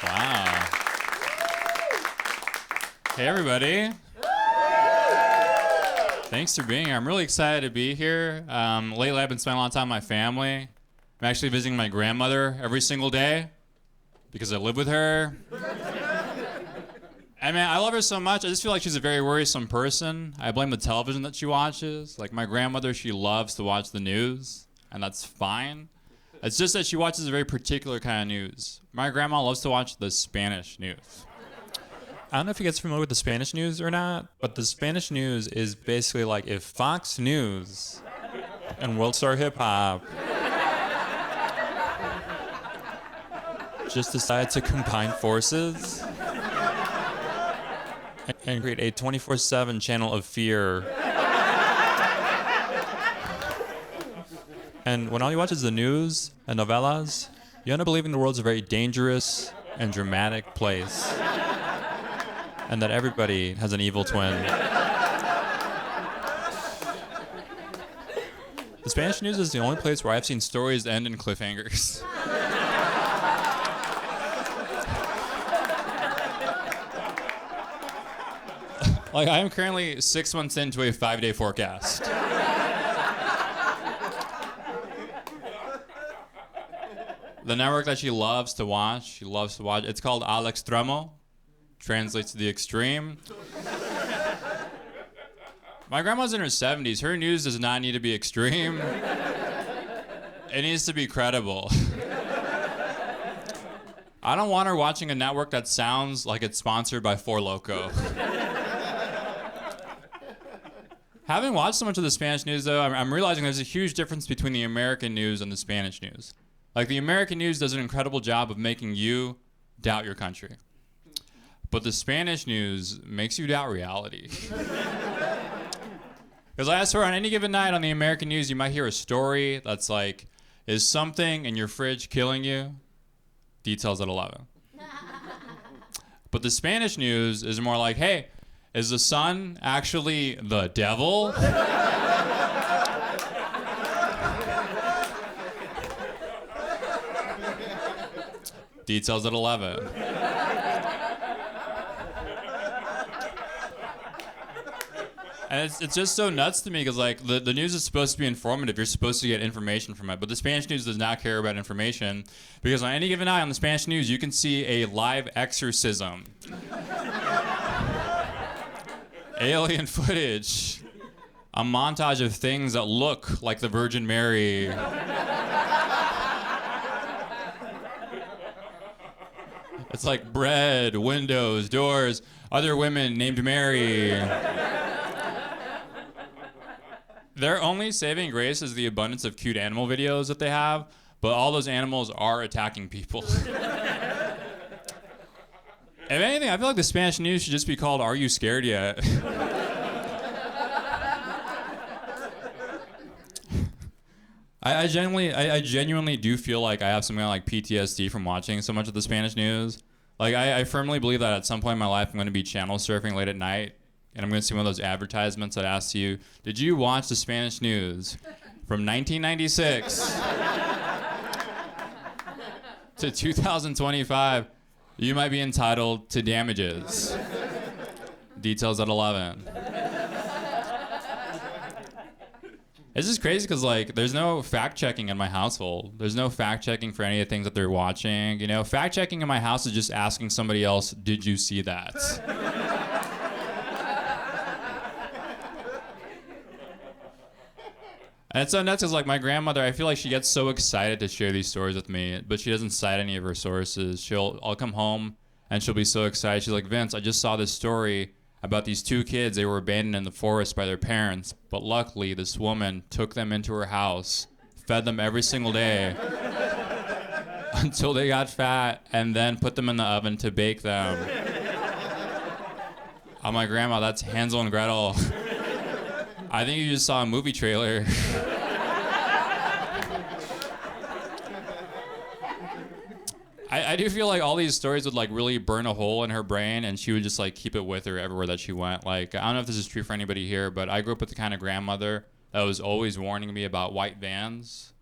Wow. Hey, everybody. Thanks for being here. I'm really excited to be here. Lately, I've been spending a lot of time with my family. I'm actually visiting my grandmother every single day because I live with her. I mean, I love her so much. I just feel like she's a very worrisome person. I blame the television that she watches. Like my grandmother, she loves to watch the news, and that's fine. It's just that she watches a very particular kind of news. My grandma loves to watch the Spanish news. I don't know if you guys are familiar with the Spanish news or not, but the Spanish news is basically like if Fox News and World Star Hip Hop just decided to combine forces and create a 24/7 channel of fear. And when all you watch is the news and novellas, you end up believing the world's a very dangerous and dramatic place, and that everybody has an evil twin. The Spanish news is the only place where I've seen stories end in cliffhangers. Like, I am currently 6 months into a 5-day forecast. The network that she loves to watch, it's called Al Extremo, translates to the extreme. My grandma's in her 70s. Her news does not need to be extreme. It needs to be credible. I don't want her watching a network that sounds like it's sponsored by Four Loko. Having watched so much of the Spanish news, though, I'm realizing there's a huge difference between the American news and the Spanish news. Like, the American news does an incredible job of making you doubt your country. But the Spanish news makes you doubt reality. Because I swear, on any given night on the American news, you might hear a story that's like, is something in your fridge killing you? Details at 11. But the Spanish news is more like, hey, is the sun actually the devil? Details at 11. And it's just so nuts to me because like the news is supposed to be informative. You're supposed to get information from it. But the Spanish news does not care about information because on any given night on the Spanish news, you can see a live exorcism. Alien footage. A montage of things that look like the Virgin Mary. It's like bread, windows, doors, other women named Mary. Their only saving grace is the abundance of cute animal videos that they have, but all those animals are attacking people. If anything, I feel like the Spanish news should just be called Are You Scared Yet? I genuinely do feel like I have some kind of like PTSD from watching so much of the Spanish news. Like I firmly believe that at some point in my life I'm going to be channel surfing late at night and I'm going to see one of those advertisements that asks you, did you watch the Spanish news from 1996 to 2025? You might be entitled to damages. Details at 11. It's just crazy because, like, there's no fact-checking in my household. There's no fact-checking for any of the things that they're watching. You know, fact-checking in my house is just asking somebody else, did you see that? And it's so nuts because, like, my grandmother, I feel like she gets so excited to share these stories with me, but she doesn't cite any of her sources. I'll come home, and she'll be so excited. She's like, Vince, I just saw this story about these two kids. They were abandoned in the forest by their parents, but luckily this woman took them into her house, fed them every single day until they got fat, and then put them in the oven to bake them. I'm like, Grandma, that's Hansel and Gretel. I think you just saw a movie trailer. I do feel like all these stories would like really burn a hole in her brain and she would just like keep it with her everywhere that she went. Like, I don't know if this is true for anybody here, but I grew up with the kind of grandmother that was always warning me about white vans.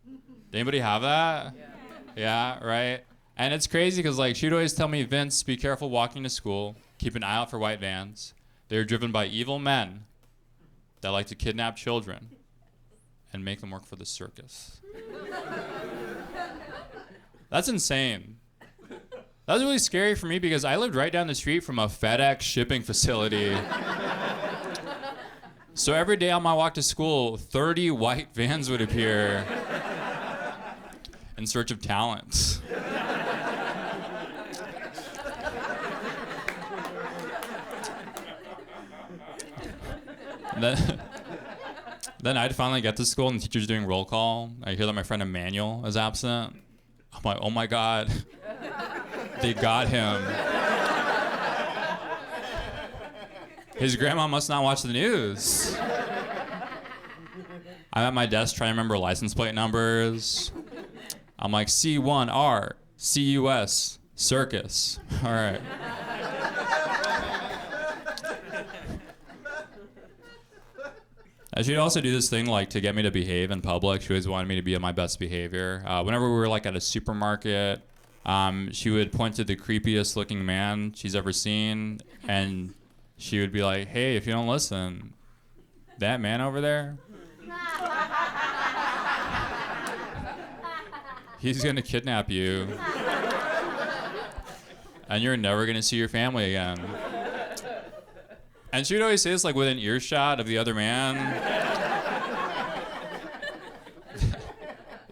Did anybody have that? Yeah, right? And it's crazy because like she'd always tell me, Vince, be careful walking to school. Keep an eye out for white vans. They're driven by evil men that like to kidnap children and make them work for the circus. That's insane. That was really scary for me because I lived right down the street from a FedEx shipping facility. So every day on my walk to school, 30 white vans would appear in search of talent. Then I'd finally get to school and the teacher's doing roll call. I hear that my friend Emmanuel is absent. I'm like, oh my God, they got him. His grandma must not watch the news. I'm at my desk trying to remember license plate numbers. I'm like, C1R, CUS, circus. All right. She'd also do this thing like to get me to behave in public. She always wanted me to be on my best behavior. Whenever we were like at a supermarket, she would point to the creepiest looking man she's ever seen, and she would be like, hey, if you don't listen, that man over there, he's gonna kidnap you, and you're never gonna see your family again. And she would always say this like within earshot of the other man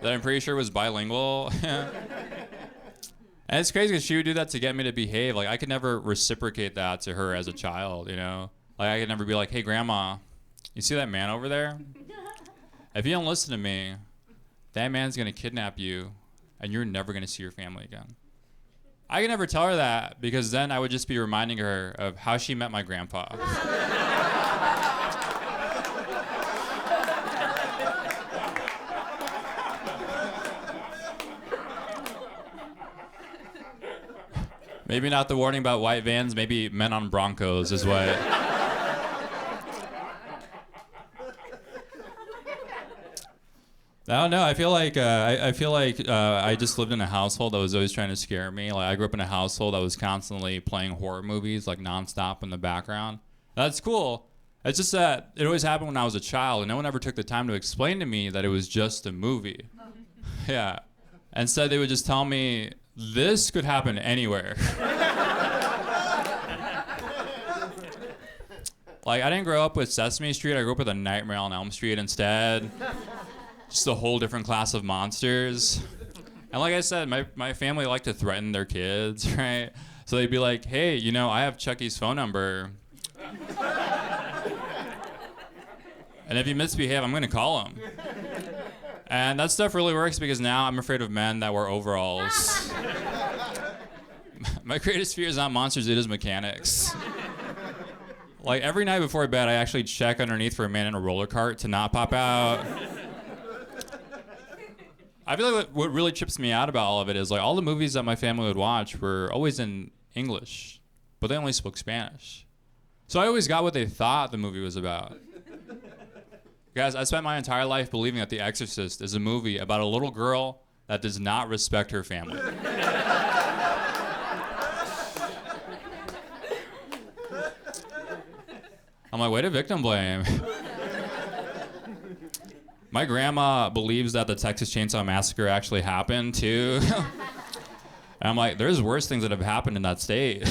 that I'm pretty sure was bilingual. And it's crazy because she would do that to get me to behave. Like I could never reciprocate that to her as a child, you know? Like I could never be like, hey grandma, you see that man over there? If you don't listen to me, that man's gonna kidnap you and you're never gonna see your family again. I could never tell her that because then I would just be reminding her of how she met my grandpa. Maybe not the warning about white vans, maybe men on Broncos is what. I don't know. I feel like I just lived in a household that was always trying to scare me. Like I grew up in a household that was constantly playing horror movies like nonstop in the background. That's cool. It's just that it always happened when I was a child, and no one ever took the time to explain to me that it was just a movie. Yeah. Instead, they would just tell me this could happen anywhere. Like I didn't grow up with Sesame Street. I grew up with A Nightmare on Elm Street instead. Just a whole different class of monsters. And like I said, my family liked to threaten their kids, right? So they'd be like, hey, you know, I have Chucky's phone number. And if you misbehave, I'm gonna call him. And that stuff really works because now I'm afraid of men that wear overalls. My greatest fear is not monsters, it is mechanics. Like every night before bed, I actually check underneath for a man in a roller cart to not pop out. I feel like what really trips me out about all of it is like all the movies that my family would watch were always in English, but they only spoke Spanish. So I always got what they thought the movie was about. Guys, I spent my entire life believing that The Exorcist is a movie about a little girl that does not respect her family. I'm like, way to victim blame. My grandma believes that the Texas Chainsaw Massacre actually happened, too. And I'm like, there's worse things that have happened in that state.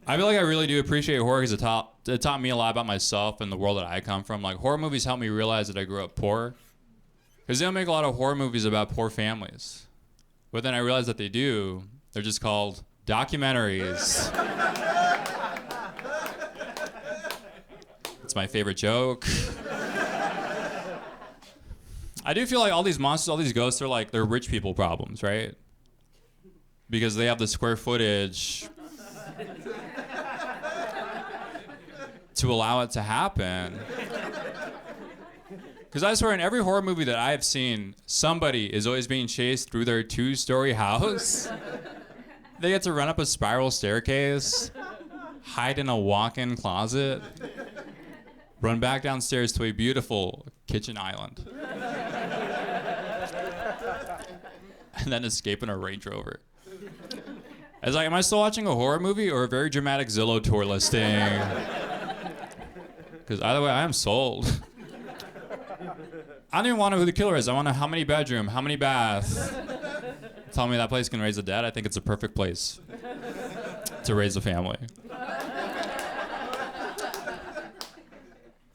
I feel like I really do appreciate horror because it taught me a lot about myself and the world that I come from. Like, horror movies helped me realize that I grew up poor. Because they don't make a lot of horror movies about poor families. But then I realized that they do. They're just called documentaries. It's my favorite joke. I do feel like all these monsters, all these ghosts are like, they're rich people problems, right? Because they have the square footage to allow it to happen. Because I swear in every horror movie that I have seen, somebody is always being chased through their 2-story house. They get to run up a spiral staircase, hide in a walk-in closet, run back downstairs to a beautiful kitchen island. and then escape in a Range Rover. It's like, am I still watching a horror movie or a very dramatic Zillow tour listing? Because either way, I am sold. I don't even want to know who the killer is. I want to know how many bedroom, how many bath. Tell me that place can raise a dead. I think it's a perfect place to raise a family.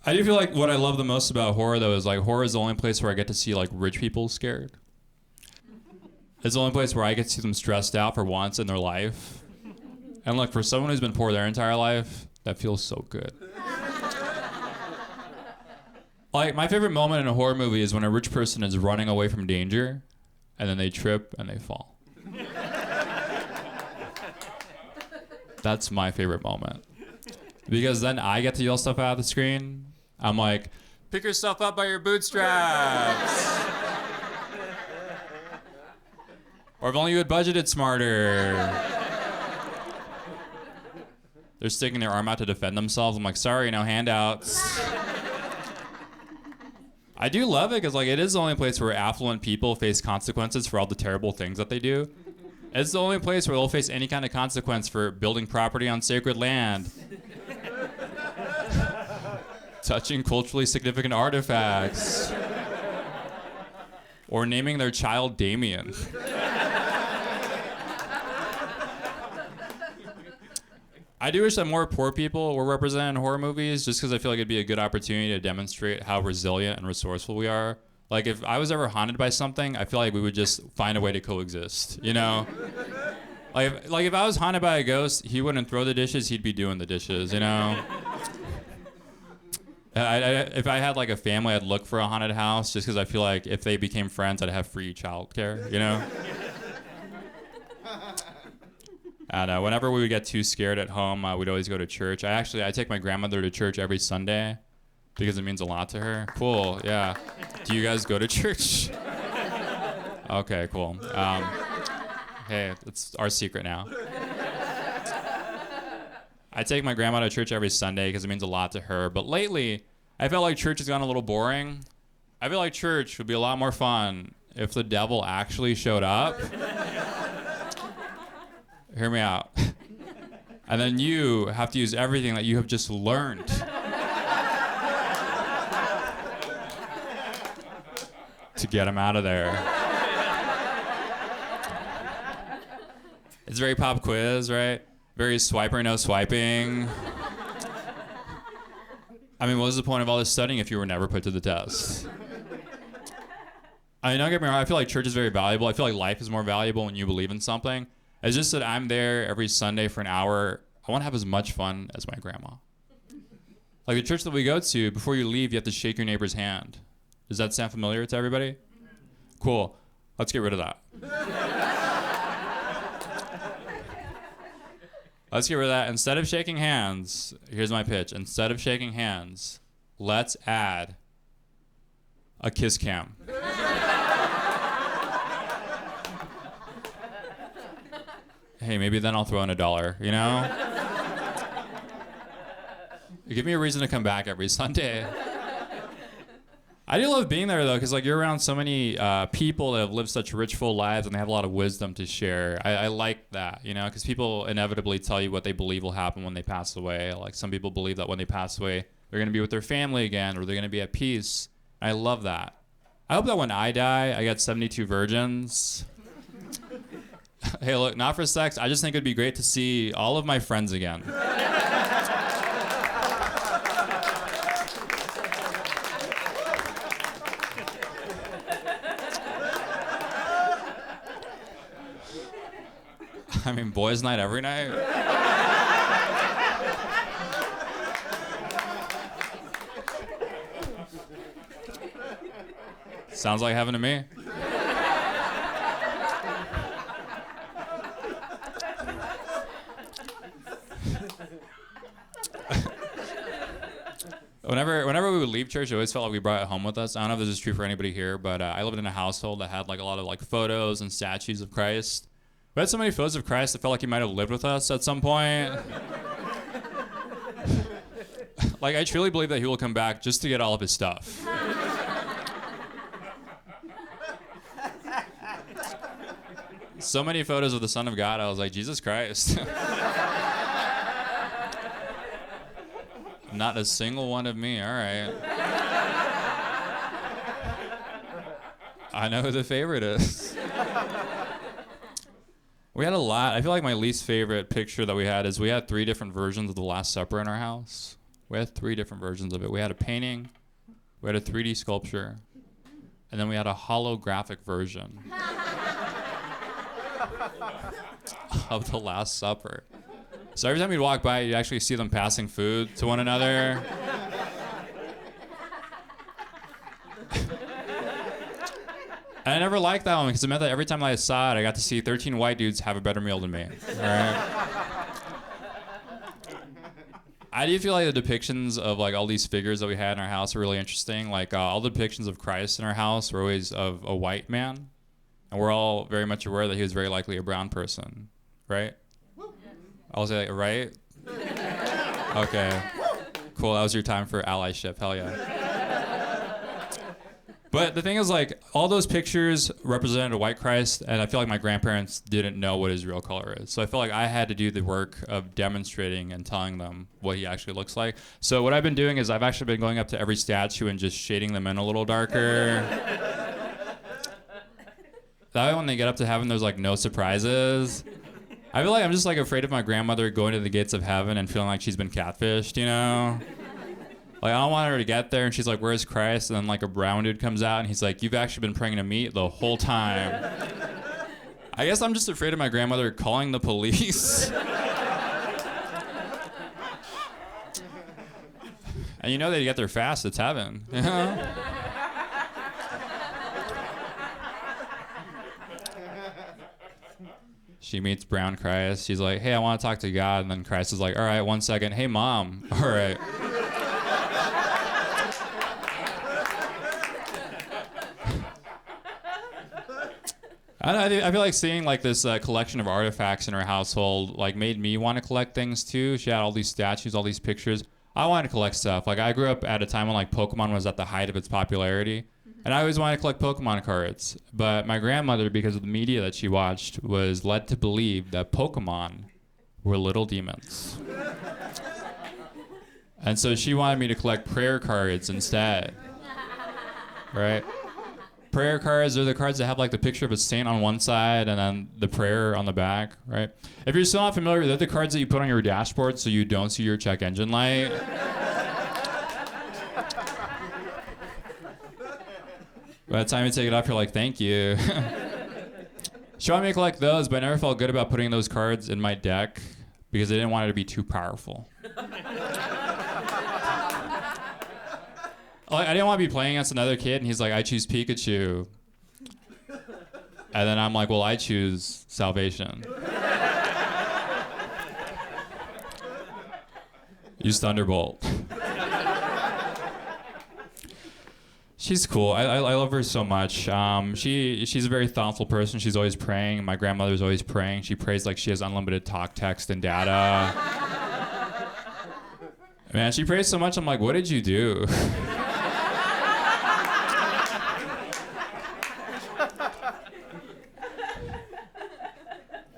I do feel like what I love the most about horror, though, is like horror is the only place where I get to see like rich people scared. It's the only place where I get to see them stressed out for once in their life. And look, for someone who's been poor their entire life, that feels so good. Like, my favorite moment in a horror movie is when a rich person is running away from danger, and then they trip and they fall. That's my favorite moment. Because then I get to yell stuff out of the screen. I'm like, pick yourself up by your bootstraps. Or if only you had budgeted smarter. They're sticking their arm out to defend themselves. I'm like, sorry, no handouts. I do love it because like it is the only place where affluent people face consequences for all the terrible things that they do. It's the only place where they'll face any kind of consequence for building property on sacred land. Touching culturally significant artifacts. Or naming their child Damien. I do wish that more poor people were represented in horror movies just because I feel like it'd be a good opportunity to demonstrate how resilient and resourceful we are. Like, if I was ever haunted by something, I feel like we would just find a way to coexist, you know? Like if I was haunted by a ghost, he wouldn't throw the dishes, he'd be doing the dishes, you know? If I had, like, a family, I'd look for a haunted house just because I feel like if they became friends, I'd have free childcare, you know? And whenever we would get too scared at home, we'd always go to church. I take my grandmother to church every Sunday because it means a lot to her. Cool, yeah. Do you guys go to church? Okay, cool. Hey, it's our secret now. I take my grandma to church every Sunday because it means a lot to her. But lately, I felt like church has gone a little boring. I feel like church would be a lot more fun if the devil actually showed up. Hear me out. And then you have to use everything that you have just learned to get him out of there. It's very pop quiz, right? Very swiper, no swiping. I mean, what was the point of all this studying if you were never put to the test? I mean, don't get me wrong, I feel like church is very valuable. I feel like life is more valuable when you believe in something. It's just that I'm there every Sunday for an hour. I want to have as much fun as my grandma. Like the church that we go to, before you leave, you have to shake your neighbor's hand. Does that sound familiar to everybody? Cool. Let's get rid of that. Let's get rid of that. Instead of shaking hands, here's my pitch. Instead of shaking hands, let's add a kiss cam. Hey, maybe then I'll throw in $1, you know? Give me a reason to come back every Sunday. I do love being there, though, because like you're around so many people that have lived such rich, full lives, and they have a lot of wisdom to share. I like that, you know, because people inevitably tell you what they believe will happen when they pass away. Like some people believe that when they pass away, they're going to be with their family again, or they're going to be at peace. I love that. I hope that when I die, I get 72 virgins. Hey, look, not for sex. I just think it'd be great to see all of my friends again. I mean, boys' night every night. Sounds like heaven to me. Whenever we would leave church, I always felt like we brought it home with us. I don't know if this is true for anybody here, but I lived in a household that had like a lot of like photos and statues of Christ. We had so many photos of Christ, I felt like he might have lived with us at some point. Like, I truly believe that he will come back just to get all of his stuff. So many photos of the Son of God. I was like, Jesus Christ. Not a single one of me. All right. I know who the favorite is. We had a lot. I feel like my least favorite picture that we had is we had 3 different versions of the Last Supper in our house. We had 3 different versions of it. We had a painting, we had a 3D sculpture, and then we had a holographic version of the Last Supper. So every time you'd walk by, you'd actually see them passing food to one another. And I never liked that one because it meant that every time I saw it, I got to see 13 white dudes have a better meal than me. All right? I do feel like the depictions of like all these figures that we had in our house are really interesting. Like all the depictions of Christ in our house were always of a white man. And we're all very much aware that he was very likely a brown person, right? I'll say like, right? Okay. Cool, that was your time for allyship, hell yeah. But the thing is, like, all those pictures represented a white Christ, and I feel like my grandparents didn't know what his real color is. So I feel like I had to do the work of demonstrating and telling them what he actually looks like. So what I've been doing is I've actually been going up to every statue and just shading them in a little darker. That way when they get up to heaven, there's, like, no surprises. I feel like I'm just, like, afraid of my grandmother going to the gates of heaven and feeling like she's been catfished, you know? Like, I don't want her to get there, and she's like, where's Christ? And then, like, a brown dude comes out, and he's like, you've actually been praying to me the whole time. I guess I'm just afraid of my grandmother calling the police. And you know they get there fast, it's heaven. You know? She meets brown Christ. She's like, hey, I want to talk to God. And then Christ is like, all right, 1 second. Hey, Mom. All right. I feel like seeing like this collection of artifacts in her household like made me want to collect things too. She had all these statues, all these pictures. I wanted to collect stuff. Like I grew up at a time when like Pokemon was at the height of its popularity, and I always wanted to collect Pokemon cards. But my grandmother, because of the media that she watched, was led to believe that Pokemon were little demons. And so she wanted me to collect prayer cards instead. Right? Prayer cards are the cards that have like the picture of a saint on one side and then the prayer on the back, right? If you're still not familiar, they're the cards that you put on your dashboard so you don't see your check engine light. By the time you take it off, you're like, thank you. She wanted me to collect those, but I never felt good about putting those cards in my deck because I didn't want it to be too powerful. I didn't want to be playing against another kid, and he's like, I choose Pikachu. And then I'm like, well, I choose salvation. Use Thunderbolt. She's cool. I love her so much. She's a very thoughtful person. She's always praying. My grandmother's always praying. She prays like she has unlimited talk, text, and data. Man, she prays so much, I'm like, what did you do?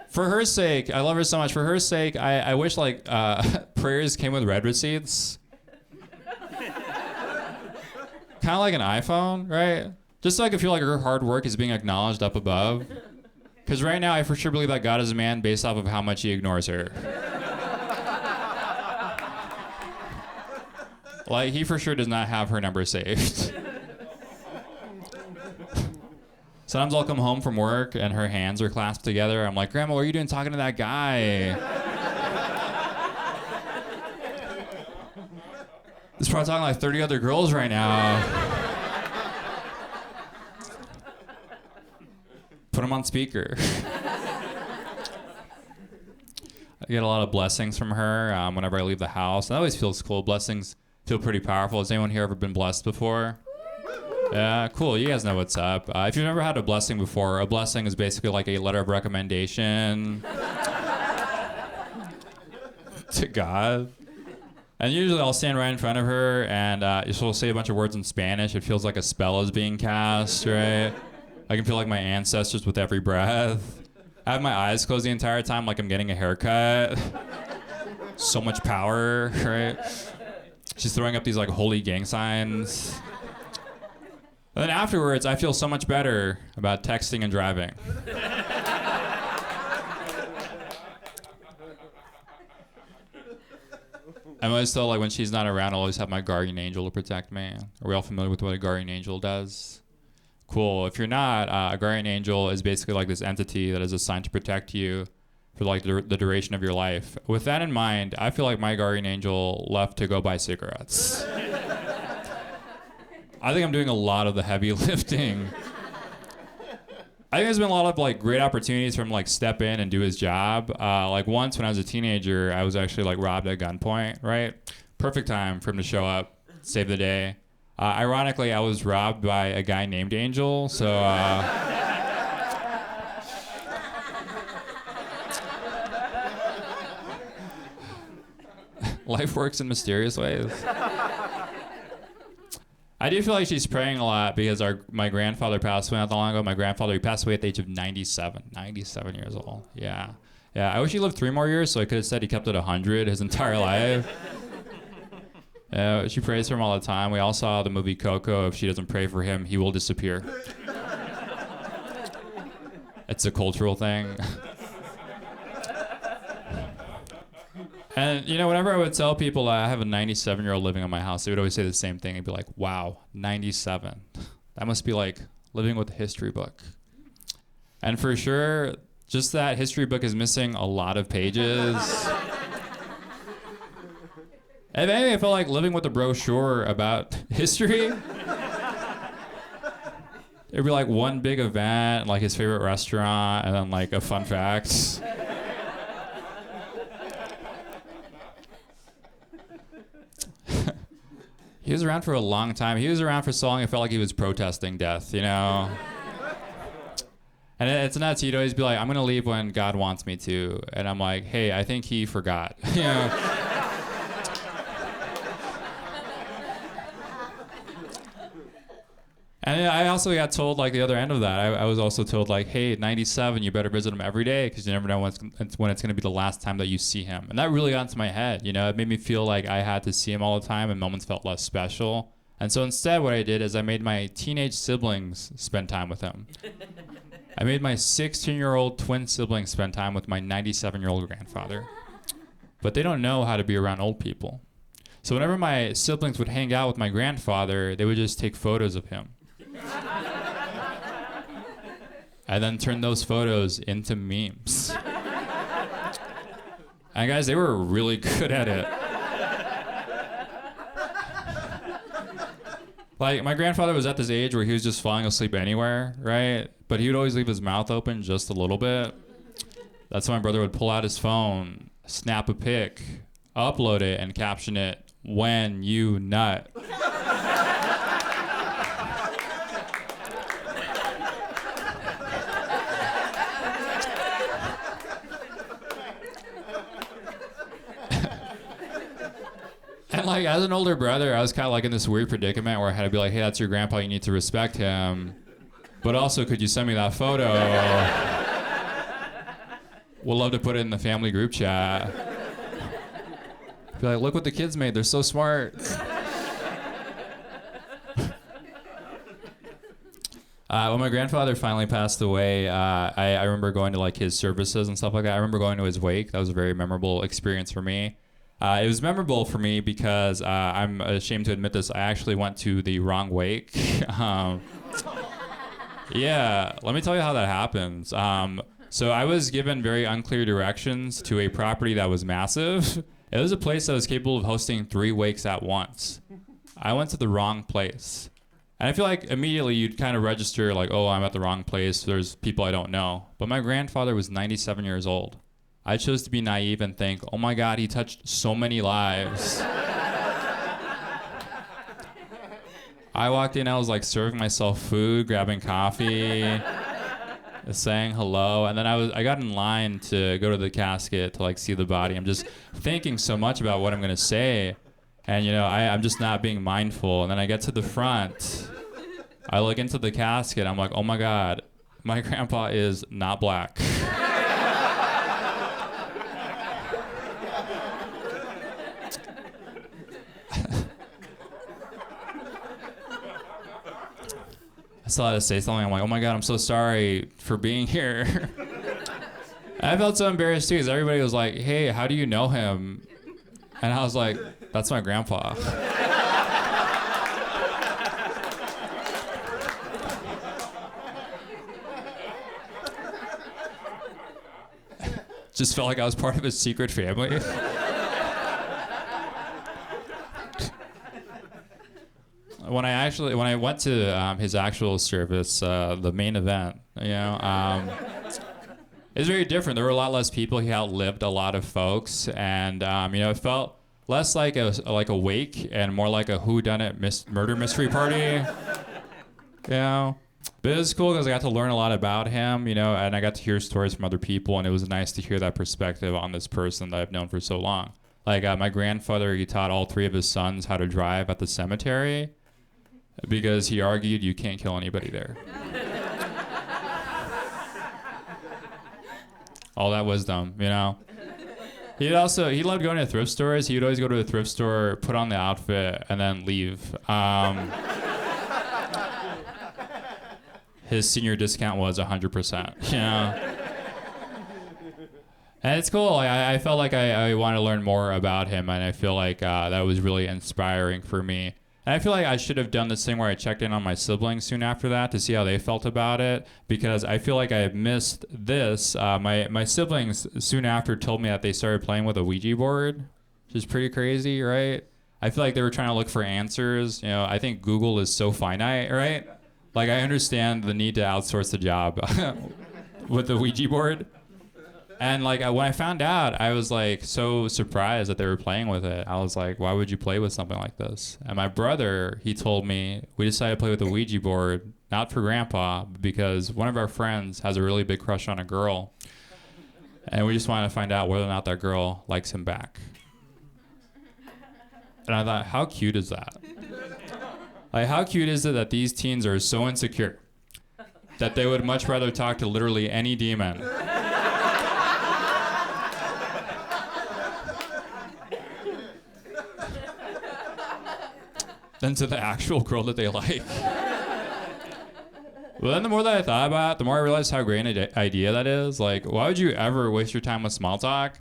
For her sake, I love her so much. For her sake, I wish like prayers came with red receipts. Kind of like an iPhone, right? Just so I could feel like her hard work is being acknowledged up above. Because right now, I for sure believe that God is a man based off of how much he ignores her. Like, he for sure does not have her number saved. Sometimes I'll come home from work and her hands are clasped together. I'm like, Grandma, what are you doing talking to that guy? He's probably talking to like 30 other girls right now. Put him on speaker. I get a lot of blessings from her whenever I leave the house. That always feels cool. Blessings feel pretty powerful. Has anyone here ever been blessed before? Yeah, cool. You guys know what's up. If you've never had a blessing before, a blessing is basically like a letter of recommendation to God. And usually I'll stand right in front of her and she'll say a bunch of words in Spanish. It feels like a spell is being cast, right? I can feel like my ancestors with every breath. I have my eyes closed the entire time like I'm getting a haircut. So much power, right? She's throwing up these like holy gang signs. And then afterwards, I feel so much better about texting and driving. I'm always told, like, when she's not around, I'll always have my guardian angel to protect me. Are we all familiar with what a guardian angel does? Cool. If you're not, a guardian angel is basically like this entity that is assigned to protect you for like the duration of your life. With that in mind, I feel like my guardian angel left to go buy cigarettes. I think I'm doing a lot of the heavy lifting. I think there's been a lot of like great opportunities for him to like step in and do his job. Like once when I was a teenager, I was actually like robbed at gunpoint, right? Perfect time for him to show up, save the day. Ironically, I was robbed by a guy named Angel, so life works in mysterious ways. I do feel like she's praying a lot because my grandfather passed away not that long ago. My grandfather, he passed away at the age of 97 years old. Yeah. I wish he lived 3 more years so I could have said he kept it 100 his entire life. She prays for him all the time. We all saw the movie Coco. If she doesn't pray for him, he will disappear. It's a cultural thing. And, you know, whenever I would tell people I have a 97-year-old living in my house, they would always say the same thing. They'd be like, wow, 97. That must be like living with a history book. And for sure, just that history book is missing a lot of pages. If anything, I felt like living with a brochure about history. It'd be like one big event, like his favorite restaurant, and then like a fun fact. He was around for a long time. He was around for so long it felt like he was protesting death, you know? And it's nuts. He'd always be like, I'm going to leave when God wants me to. And I'm like, hey, I think he forgot. You know? And I also got told, like, the other end of that. I was also told, like, hey, at 97, you better visit him every day because you never know when it's going to be the last time that you see him. And that really got into my head, you know? It made me feel like I had to see him all the time and moments felt less special. And so instead, what I did is I made my teenage siblings spend time with him. I made my 16-year-old twin siblings spend time with my 97-year-old grandfather. But they don't know how to be around old people. So whenever my siblings would hang out with my grandfather, they would just take photos of him. And then turn those photos into memes. And guys, they were really good at it. Like, my grandfather was at this age where he was just falling asleep anywhere, right? But he would always leave his mouth open just a little bit. That's when my brother would pull out his phone, snap a pic, upload it, and caption it, "When you nut." And like, as an older brother, I was kind of like in this weird predicament where I had to be like, hey, that's your grandpa, you need to respect him. But also, could you send me that photo? We'll love to put it in the family group chat. Be like, look what the kids made, they're so smart. When my grandfather finally passed away, I remember going to like his services and stuff like that. I remember going to his wake. That was a very memorable experience for me. It was memorable for me because I'm ashamed to admit this. I actually went to the wrong wake. Yeah, let me tell you how that happens. So I was given very unclear directions to a property that was massive. It was a place that was capable of hosting 3 wakes at once. I went to the wrong place. And I feel like immediately you'd kind of register like, oh, I'm at the wrong place. There's people I don't know. But my grandfather was 97 years old. I chose to be naive and think, oh my God, he touched so many lives. I walked in, I was like serving myself food, grabbing coffee, saying hello, and then I got in line to go to the casket to like see the body. I'm just thinking so much about what I'm gonna say, and you know, I'm just not being mindful. And then I get to the front, I look into the casket, I'm like, oh my God, my grandpa is not black. I still had to say something. I'm like, oh my God, I'm so sorry for being here. I felt so embarrassed too, because everybody was like, hey, how do you know him? And I was like, that's my grandpa. Just felt like I was part of his secret family. When I went to his actual service, the main event, it was very different. There were a lot less people. He outlived a lot of folks, and it felt less like a wake and more like a whodunit murder mystery party. But it was cool because I got to learn a lot about him, and I got to hear stories from other people, and it was nice to hear that perspective on this person that I've known for so long. Like my grandfather, he taught all 3 of his sons how to drive at the cemetery because he argued you can't kill anybody there. All that wisdom, He loved going to thrift stores. He would always go to a thrift store, put on the outfit, and then leave. His senior discount was 100%, And it's cool. I felt like I wanted to learn more about him, and I feel like that was really inspiring for me. And I feel like I should have done this thing where I checked in on my siblings soon after that to see how they felt about it, because I feel like I missed this. My siblings soon after told me that they started playing with a Ouija board, which is pretty crazy, right? I feel like they were trying to look for answers. I think Google is so finite, right? Like, I understand the need to outsource the job with the Ouija board. And like when I found out, I was like so surprised that they were playing with it. I was like, why would you play with something like this? And my brother, he told me we decided to play with the Ouija board, not for Grandpa, but because one of our friends has a really big crush on a girl. And we just wanted to find out whether or not that girl likes him back. And I thought, how cute is that? Like, how cute is it that these teens are so insecure that they would much rather talk to literally any demon than to the actual girl that they like. But then the more that I thought about it, the more I realized how great an idea that is. Like, why would you ever waste your time with small talk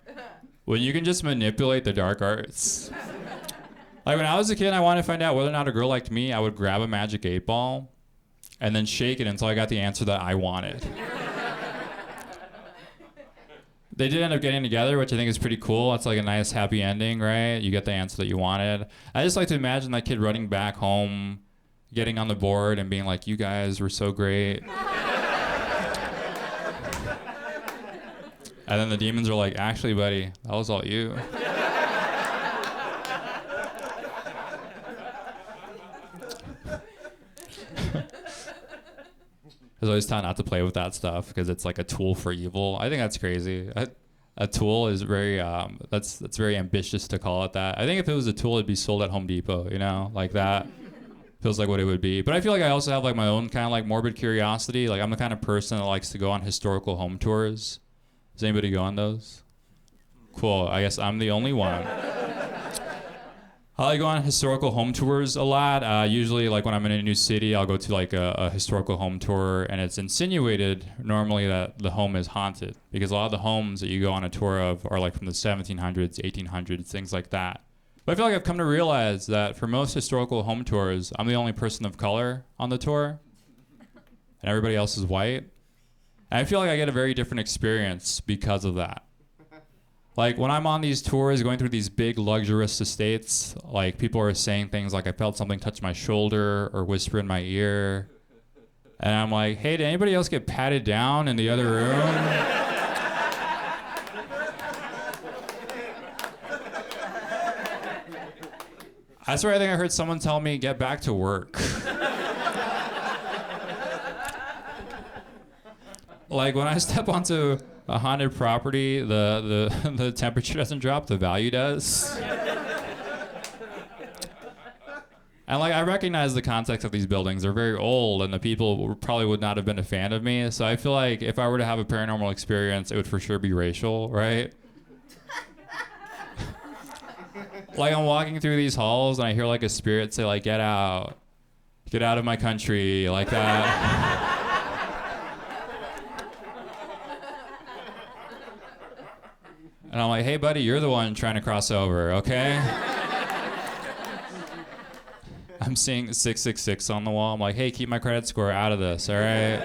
when you can just manipulate the dark arts? Like, when I was a kid and I wanted to find out whether or not a girl liked me, I would grab a magic 8-ball and then shake it until I got the answer that I wanted. They did end up getting together, which I think is pretty cool. It's like a nice happy ending, right? You get the answer that you wanted. I just like to imagine that kid running back home, getting on the board and being like, you guys were so great. And then the demons are like, actually, buddy, that was all you. I was always taught not to play with that stuff because it's like a tool for evil. I think that's crazy. A tool is very, that's very ambitious to call it that. I think if it was a tool, it'd be sold at Home Depot, like that. Feels like what it would be. But I feel like I also have like my own kind of like morbid curiosity. Like I'm the kind of person that likes to go on historical home tours. Does anybody go on those? Cool, I guess I'm the only one. I go on historical home tours a lot. Usually, like when I'm in a new city, I'll go to like a historical home tour, and it's insinuated normally that the home is haunted because a lot of the homes that you go on a tour of are like from the 1700s, 1800s, things like that. But I feel like I've come to realize that for most historical home tours, I'm the only person of color on the tour, and everybody else is white. And I feel like I get a very different experience because of that. Like when I'm on these tours going through these big luxurious estates, like people are saying things like I felt something touch my shoulder or whisper in my ear. And I'm like, hey, did anybody else get patted down in the other room? I swear I think I heard someone tell me get back to work. Like when I step onto a haunted property, the temperature doesn't drop, the value does. And like I recognize the context of these buildings. They're very old and the people probably would not have been a fan of me. So I feel like if I were to have a paranormal experience, it would for sure be racial, right? Like I'm walking through these halls and I hear like a spirit say like, get out. Get out of my country, like that. And I'm like, hey, buddy, you're the one trying to cross over, okay? I'm seeing 666 on the wall. I'm like, hey, keep my credit score out of this, all right?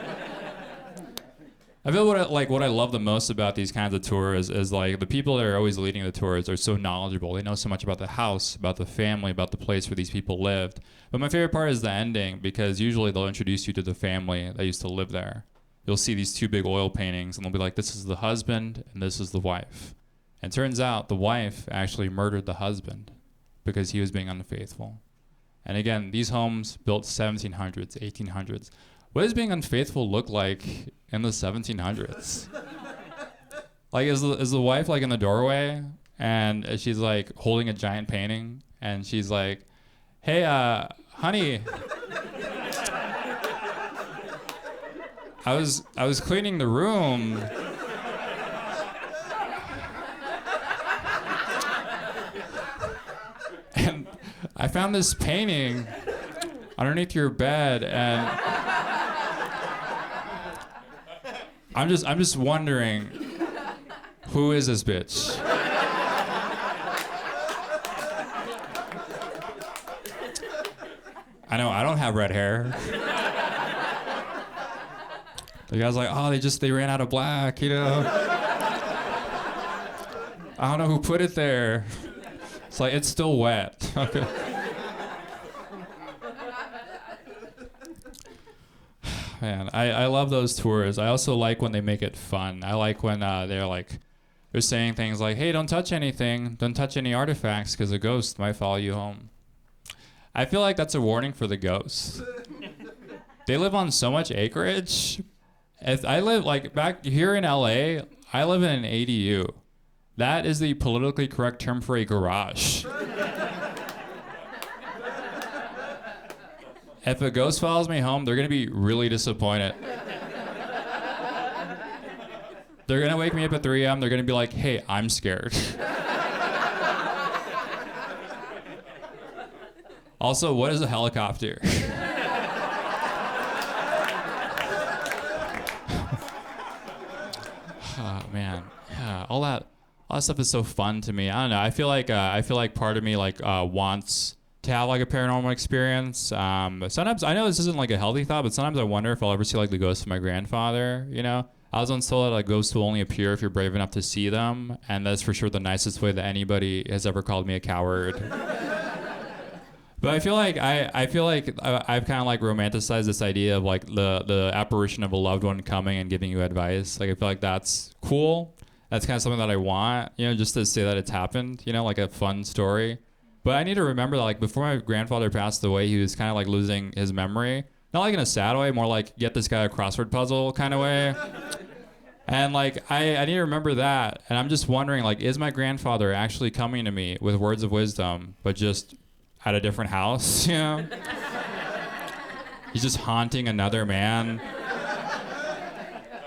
I feel what I love the most about these kinds of tours is like the people that are always leading the tours are so knowledgeable. They know so much about the house, about the family, about the place where these people lived. But my favorite part is the ending, because usually they'll introduce you to the family that used to live there. You'll see these two big oil paintings, and they'll be like, this is the husband and this is the wife. And it turns out the wife actually murdered the husband because he was being unfaithful. And again, these homes built 1700s, 1800s. What does being unfaithful look like in the 1700s? Like, is the wife like in the doorway and she's like holding a giant painting and she's like, hey, honey, I was cleaning the room. And I found this painting underneath your bed, and I'm just wondering, who is this bitch? I know I don't have red hair. The guy's like, oh, they ran out of black, you know? I don't know who put it there. It's like, it's still wet. Okay. Man, I love those tours. I also like when they make it fun. I like when they're saying things like, hey, don't touch anything. Don't touch any artifacts because a ghost might follow you home. I feel like that's a warning for the ghosts. They live on so much acreage. I live, like, back here in LA, I live in an ADU. That is the politically correct term for a garage. If a ghost follows me home, they're gonna be really disappointed. They're gonna wake me up at 3 a.m. They're gonna be like, hey, I'm scared. Also, what is a helicopter? Oh, man, yeah, all that stuff is so fun to me. I don't know. I feel like part of me wants to have like a paranormal experience. But sometimes I know this isn't like a healthy thought, but sometimes I wonder if I'll ever see like the ghost of my grandfather. You know, I was once told that like ghosts will only appear if you're brave enough to see them, and that's for sure the nicest way that anybody has ever called me a coward. But I feel like I've kind of like romanticized this idea of like the apparition of a loved one coming and giving you advice. Like I feel like that's cool. That's kind of something that I want, you know, just to say that it's happened, you know, like a fun story. But I need to remember that like before my grandfather passed away, he was kind of like losing his memory. Not like in a sad way, more like get this guy a crossword puzzle kind of way. And like I need to remember that. And I'm just wondering, like, is my grandfather actually coming to me with words of wisdom, but just at a different house, you know? He's just haunting another man.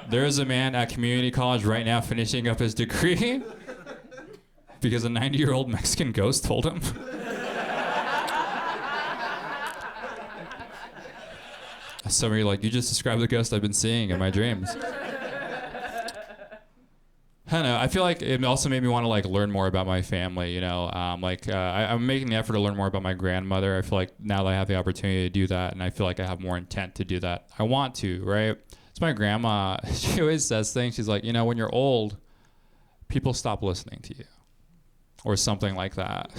There is a man at community college right now finishing up his degree because a 90-year-old Mexican ghost told him. Some of you are like, you just described the ghost I've been seeing in my dreams. I don't know. I feel like it also made me want to like learn more about my family. You know, I'm making the effort to learn more about my grandmother. I feel like now that I have the opportunity to do that, and I feel like I have more intent to do that. I want to, right? It's my grandma. She always says things. She's like, you know, when you're old, people stop listening to you, or something like that.